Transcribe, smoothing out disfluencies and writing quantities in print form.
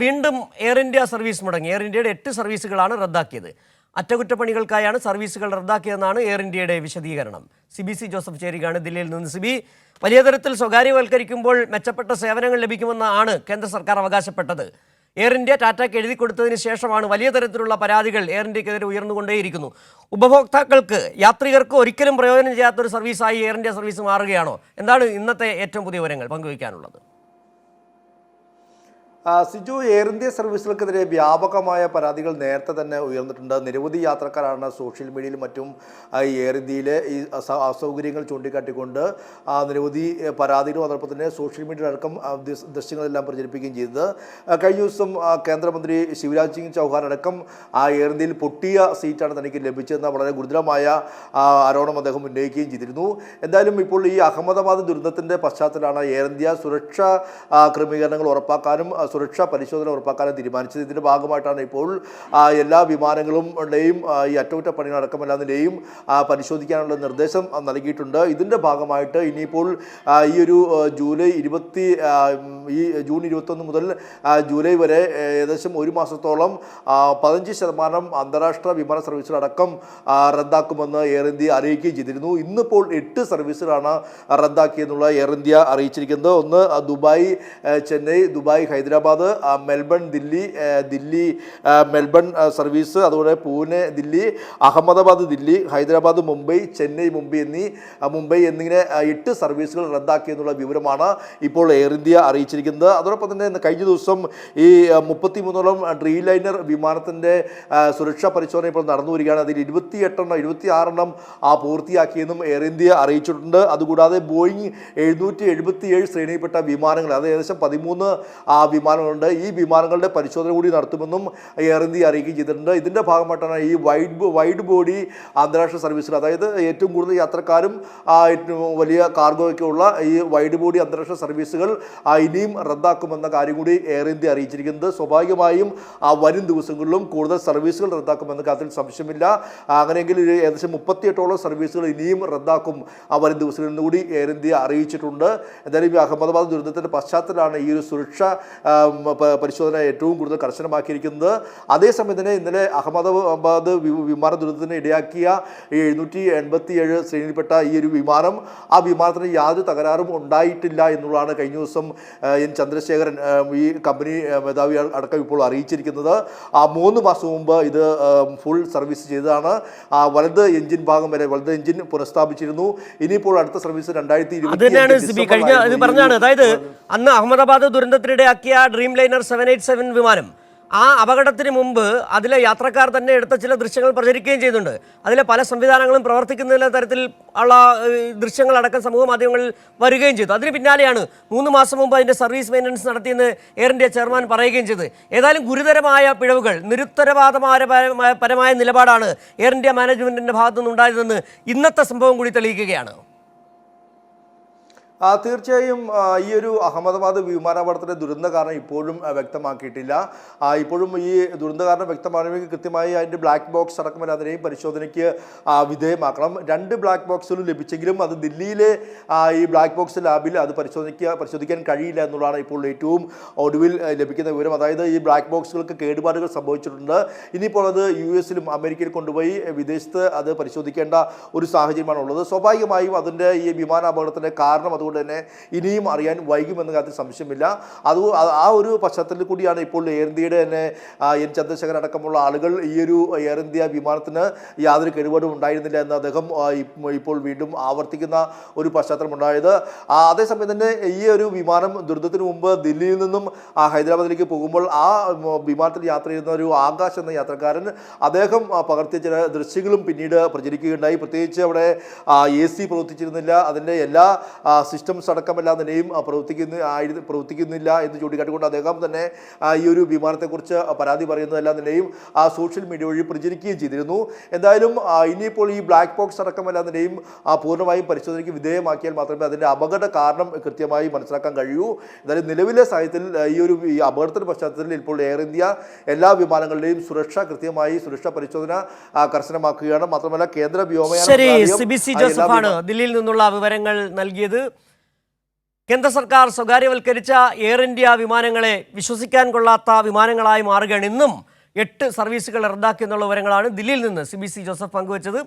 വീണ്ടും air India service മുടങ്ങി. Air ഇന്ത്യയുടെ 8 സർവീസുകളാണ് റദ്ദാക്കിയത്. അറ്റകുറ്റപ്പണികൾക്കായാണ് സർവീസുകൾ റദ്ദാക്കിയതെന്നാണ് എയർ ഇന്ത്യയുടെ വിശദീകരണം. സിബി ജോസഫ് ചേരുകയാണ് ദില്ലിയിൽ നിന്ന്. സിബി, വലിയ തരത്തിൽ സ്വകാര്യവൽക്കരിക്കുമ്പോൾ മെച്ചപ്പെട്ട സേവനങ്ങൾ ലഭിക്കുമെന്നാണ് കേന്ദ്ര സർക്കാർ അവകാശപ്പെട്ടത്. എയർ ഇന്ത്യ ടാറ്റയ്ക്ക് എഴുതി കൊടുത്തതിന് ശേഷമാണ് വലിയ തരത്തിലുള്ള പരാതികൾ എയർ ഇന്ത്യക്കെതിരെ ഉയർന്നുകൊണ്ടേയിരിക്കുന്നു. ഉപഭോക്താക്കൾക്ക്, യാത്രികർക്ക് ഒരിക്കലും പ്രയോജനം ചെയ്യാത്തൊരു സർവീസായി എയർ ഇന്ത്യ സർവീസ് മാറുകയാണോ? എന്താണ് ഇന്നത്തെ ഏറ്റവും പുതിയ വിവരങ്ങൾ പങ്കുവയ്ക്കാനുള്ളത്? സിജു, എയർ ഇന്ത്യ സർവീസുകൾക്കെതിരെ വ്യാപകമായ പരാതികൾ നേരത്തെ തന്നെ ഉയർന്നിട്ടുണ്ട്. നിരവധി യാത്രക്കാരാണ് സോഷ്യൽ മീഡിയയിലും മറ്റും എയർ ഇന്ത്യയിലെ ഈ അസൗകര്യങ്ങൾ ചൂണ്ടിക്കാട്ടിക്കൊണ്ട് നിരവധി പരാതികളും അതോടൊപ്പം തന്നെ സോഷ്യൽ മീഡിയയിലടക്കം ദൃശ്യങ്ങളെല്ലാം പ്രചരിപ്പിക്കുകയും ചെയ്തത്. കഴിഞ്ഞ ദിവസം കേന്ദ്രമന്ത്രി ശിവരാജ് സിംഗ് ചൗഹാൻ അടക്കം എയർ ഇന്ത്യയിൽ പൊട്ടിയ സീറ്റാണ് തനിക്ക് ലഭിച്ചതെന്ന വളരെ ഗുരുതരമായ ആരോപണം അദ്ദേഹം ഉന്നയിക്കുകയും ചെയ്തിരുന്നു. എന്തായാലും ഇപ്പോൾ ഈ അഹമ്മദാബാദ് ദുരന്തത്തിൻ്റെ പശ്ചാത്തലമാണ് എയർ ഇന്ത്യ സുരക്ഷാ ക്രമീകരണങ്ങൾ ഉറപ്പാക്കാനും സുരക്ഷാ പരിശോധന ഉറപ്പാക്കാനും തീരുമാനിച്ചത്. ഇതിൻ്റെ ഭാഗമായിട്ടാണ് ഇപ്പോൾ എല്ലാ വിമാനങ്ങളുടെയും ഈ അറ്റകുറ്റപ്പണികൾ അടക്കമെല്ലാതിൻ്റെയും പരിശോധിക്കാനുള്ള നിർദ്ദേശം നൽകിയിട്ടുണ്ട്. ഇതിൻ്റെ ഭാഗമായിട്ട് ഇനിയിപ്പോൾ ഈ ഒരു ജൂൺ 21 മുതൽ ജൂലൈ വരെ ഏകദേശം ഒരു മാസത്തോളം 15% അന്താരാഷ്ട്ര വിമാന സർവീസുകളടക്കം റദ്ദാക്കുമെന്ന് എയർ ഇന്ത്യ അറിയിക്കുകയും ചെയ്തിരുന്നു. ഇന്നിപ്പോൾ 8 സർവീസുകളാണ് റദ്ദാക്കിയെന്നുള്ള എയർ ഇന്ത്യ അറിയിച്ചിരിക്കുന്നത്. ഒന്ന് Dubai Chennai, Dubai Hyderabad, Melbourne Delhi Melbourne service, അതുപോലെ പൂനെ ദില്ലി, അഹമ്മദാബാദ് ദില്ലി, ഹൈദരാബാദ് മുംബൈ, ചെന്നൈ മുംബൈ എന്നിങ്ങനെ 8 സർവീസുകൾ റദ്ദാക്കിയെന്നുള്ള വിവരമാണ് ഇപ്പോൾ എയർ ഇന്ത്യ അറിയിച്ചിരിക്കുന്നത്. അതോടൊപ്പം തന്നെ കഴിഞ്ഞ ദിവസം ഈ 33ഓളം ഡ്രീം ലൈനർ വിമാനത്തിൻ്റെ സുരക്ഷാ പരിശോധന ഇപ്പോൾ നടന്നു വരികയാണ്. അതിൽ 26 പൂർത്തിയാക്കിയെന്നും എയർ ഇന്ത്യ അറിയിച്ചിട്ടുണ്ട്. അതുകൂടാതെ ബോയിങ് 777 ശ്രേണിയിൽപ്പെട്ട വിമാനങ്ങൾ, അത് ഏകദേശം 13 വിമാനങ്ങളുണ്ട്. ഈ വിമാനങ്ങളുടെ പരിശോധന കൂടി നടത്തുമെന്നും എയർ ഇന്ത്യ അറിയിക്കുകയും ചെയ്തിട്ടുണ്ട്. ഇതിൻ്റെ ഭാഗമായിട്ടാണ് ഈ വൈഡ് ബോഡി അന്താരാഷ്ട്ര സർവീസുകൾ, അതായത് ഏറ്റവും കൂടുതൽ യാത്രക്കാരും ഏറ്റവും വലിയ കാർഗോയൊക്കെ ഉള്ള ഈ വൈഡ് ബോഡി അന്താരാഷ്ട്ര സർവീസുകൾ ഇനിയും റദ്ദാക്കുമെന്ന കാര്യം കൂടി എയർ ഇന്ത്യ അറിയിച്ചിരിക്കുന്നത്. സ്വാഭാവികമായും വരും ദിവസങ്ങളിലും കൂടുതൽ സർവീസുകൾ റദ്ദാക്കുമെന്ന കാര്യത്തിൽ സംശയമില്ല. അങ്ങനെയെങ്കിൽ ഏകദേശം 38ഓളം സർവീസുകൾ ഇനിയും റദ്ദാക്കും വരും ദിവസങ്ങളിൽ നിന്ന് കൂടി എയർ ഇന്ത്യ അറിയിച്ചിട്ടുണ്ട്. എന്തായാലും ഈ അഹമ്മദാബാദ് ദുരന്തത്തിൻ്റെ പശ്ചാത്തലമാണ് ഈ ഒരു സുരക്ഷാ പരിശോധന ഏറ്റവും കൂടുതൽ കർശനമാക്കിയിരിക്കുന്നത്. അതേസമയം തന്നെ ഇന്നലെ അഹമ്മദാബാദ് വിമാന ദുരന്തത്തിന് ഇടയാക്കിയ 787 ശ്രേണിയിൽപ്പെട്ട ഈ ഒരു വിമാനം, ആ വിമാനത്തിന് യാതൊരു തകരാറും ഉണ്ടായിട്ടില്ല എന്നുള്ളതാണ് കഴിഞ്ഞ ദിവസം എൻ ചന്ദ്രശേഖരൻ, ഈ കമ്പനി മേധാവി അടക്കം ഇപ്പോൾ അറിയിച്ചിരിക്കുന്നത്. 3 മാസം മുമ്പ് ഇത് ഫുൾ സർവീസ് ചെയ്തതാണ്. വലത് എഞ്ചിൻ ഭാഗം വരെ വലത് എഞ്ചിൻ പുനഃസ്ഥാപിച്ചിരുന്നു. ഇനിയിപ്പോൾ അടുത്ത സർവീസ് 2020 അതായത് അന്ന് അഹമ്മദാബാദ് ദുരന്തത്തിനിടയാക്കിയ ഡ്രീം ലൈനർ 787 വിമാനം, ആ അപകടത്തിന് മുമ്പ് അതിലെ യാത്രക്കാർ തന്നെ എടുത്ത ചില ദൃശ്യങ്ങൾ പ്രചരിക്കുകയും ചെയ്യുന്നുണ്ട്. അതിലെ പല സംവിധാനങ്ങളും പ്രവർത്തിക്കുന്ന തരത്തിൽ ഉള്ള ദൃശ്യങ്ങളടക്കം സമൂഹ മാധ്യമങ്ങളിൽ വരികയും ചെയ്തു. അതിന് പിന്നാലെയാണ് 3 മാസം മുമ്പ് അതിൻ്റെ സർവീസ് മെയിൻ്റനൻസ് നടത്തിയെന്ന് എയർ ഇന്ത്യ ചെയർമാൻ പറയുകയും ചെയ്തത്. ഏതായാലും ഗുരുതരമായ പിഴവുകൾ, നിരുത്തരവാദപരമായ നിലപാടാണ് എയർ ഇന്ത്യ മാനേജ്മെൻറ്റിൻ്റെ ഭാഗത്തുനിന്നുണ്ടായതെന്ന് ഇന്നത്തെ സംഭവം കൂടി തെളിയിക്കുകയാണ്. തീർച്ചയായും ഈ ഒരു അഹമ്മദാബാദ് വിമാനാപകടത്തിൻ്റെ ദുരന്ത കാരണം ഇപ്പോഴും വ്യക്തമാക്കിയിട്ടില്ല. ഇപ്പോഴും ഈ ദുരന്ത കാരണം വ്യക്തമാണെങ്കിൽ കൃത്യമായി അതിൻ്റെ ബ്ലാക്ക് ബോക്സ് അടക്കമല്ല അതിനെയും പരിശോധനയ്ക്ക് വിധേയമാക്കണം. 2 ബ്ലാക്ക് ബോക്സുകൾ ലഭിച്ചെങ്കിലും അത് ദില്ലിയിലെ ഈ ബ്ലാക്ക് ബോക്സ് ലാബിൽ അത് പരിശോധിക്കാൻ കഴിയില്ല എന്നുള്ളതാണ് ഇപ്പോൾ ഏറ്റവും ഒടുവിൽ ലഭിക്കുന്ന വിവരം. അതായത് ഈ ബ്ലാക്ക് ബോക്സുകൾക്ക് കേടുപാടുകൾ സംഭവിച്ചിട്ടുണ്ട്. ഇനിയിപ്പോൾ അത് US-ലും അമേരിക്കയിൽ കൊണ്ടുപോയി വിദേശത്ത് അത് പരിശോധിക്കേണ്ട ഒരു സാഹചര്യമാണ് ഉള്ളത്. സ്വാഭാവികമായും അതിൻ്റെ ഈ വിമാനാപകടത്തിൻ്റെ കാരണം അതുകൊണ്ട് തന്നെ ഇനിയും അറിയാൻ വൈകുമെന്ന കാര്യത്തിൽ സംശയമില്ല. ആ ഒരു പശ്ചാത്തലത്തിൽ കൂടിയാണ് ഇപ്പോൾ എയർ ഇന്ത്യയുടെ തന്നെ എൻ ചന്ദ്രശേഖരൻ അടക്കമുള്ള ആളുകൾ ഈ ഒരു എയർ ഇന്ത്യ വിമാനത്തിന് യാതൊരു കേടുപാടും ഉണ്ടായിരുന്നില്ല എന്ന് അദ്ദേഹം ഇപ്പോൾ വീണ്ടും ആവർത്തിക്കുന്ന ഒരു പശ്ചാത്തലം ഉണ്ടായത്. അതേസമയം തന്നെ ഈ ഒരു വിമാനം ദുരന്തത്തിന് മുമ്പ് ദില്ലിയിൽ നിന്നും ഹൈദരാബാദിലേക്ക് പോകുമ്പോൾ ആ വിമാനത്തിൽ യാത്ര ചെയ്യുന്ന ഒരു ആകാശ് എന്ന യാത്രക്കാരൻ, അദ്ദേഹം പകർത്തിയ ചില ദൃശ്യങ്ങളും പിന്നീട് പ്രചരിക്കുകയുണ്ടായി. പ്രത്യേകിച്ച് അവിടെ AC പ്രവർത്തിച്ചിരുന്നില്ല, അതിൻ്റെ എല്ലാ സിസ്റ്റംസ് അടക്കമെല്ലാം തന്നെയും പ്രവർത്തിക്കുന്നില്ല എന്ന് ചൂണ്ടിക്കാട്ടിക്കൊണ്ട് അദ്ദേഹം തന്നെ ഈ ഒരു വിമാനത്തെക്കുറിച്ച് പരാതി പറയുന്നതെല്ലാം തന്നെയും സോഷ്യൽ മീഡിയ വഴി പ്രചരിക്കുകയും ചെയ്തിരുന്നു. എന്തായാലും ഇനിയിപ്പോൾ ഈ ബ്ലാക്ക് ബോക്സ് അടക്കമെല്ലാം തന്നെയും പൂർണ്ണമായും പരിശോധനയ്ക്ക് വിധേയമാക്കിയാൽ മാത്രമേ അതിൻ്റെ അപകട കാരണം കൃത്യമായി മനസ്സിലാക്കാൻ കഴിയൂ. എന്തായാലും നിലവിലെ സാഹചര്യത്തിൽ ഈ അപകടത്തിന്റെ പശ്ചാത്തലത്തിൽ ഇപ്പോൾ എയർ ഇന്ത്യ എല്ലാ വിമാനങ്ങളുടെയും സുരക്ഷാ പരിശോധന കർശനമാക്കുകയാണ്. മാത്രമല്ല കേന്ദ്ര വ്യോമയാന ദില്ലിയിൽ നിന്നുള്ള വിവരങ്ങൾ നൽകിയത്. കേന്ദ്ര സർക്കാർ സ്വകാര്യവൽക്കരിച്ച എയർ ഇന്ത്യ വിമാനങ്ങളെ വിശ്വസിക്കാൻ കൊള്ളാത്ത വിമാനങ്ങളായി മാറുകയാണ്. ഇന്നും 8 സർവീസുകൾ റദ്ദാക്കിയെന്നുള്ള വിവരങ്ങളാണ് ദില്ലിയിൽ നിന്ന് CBC ജോസഫ് പങ്കുവച്ചത്.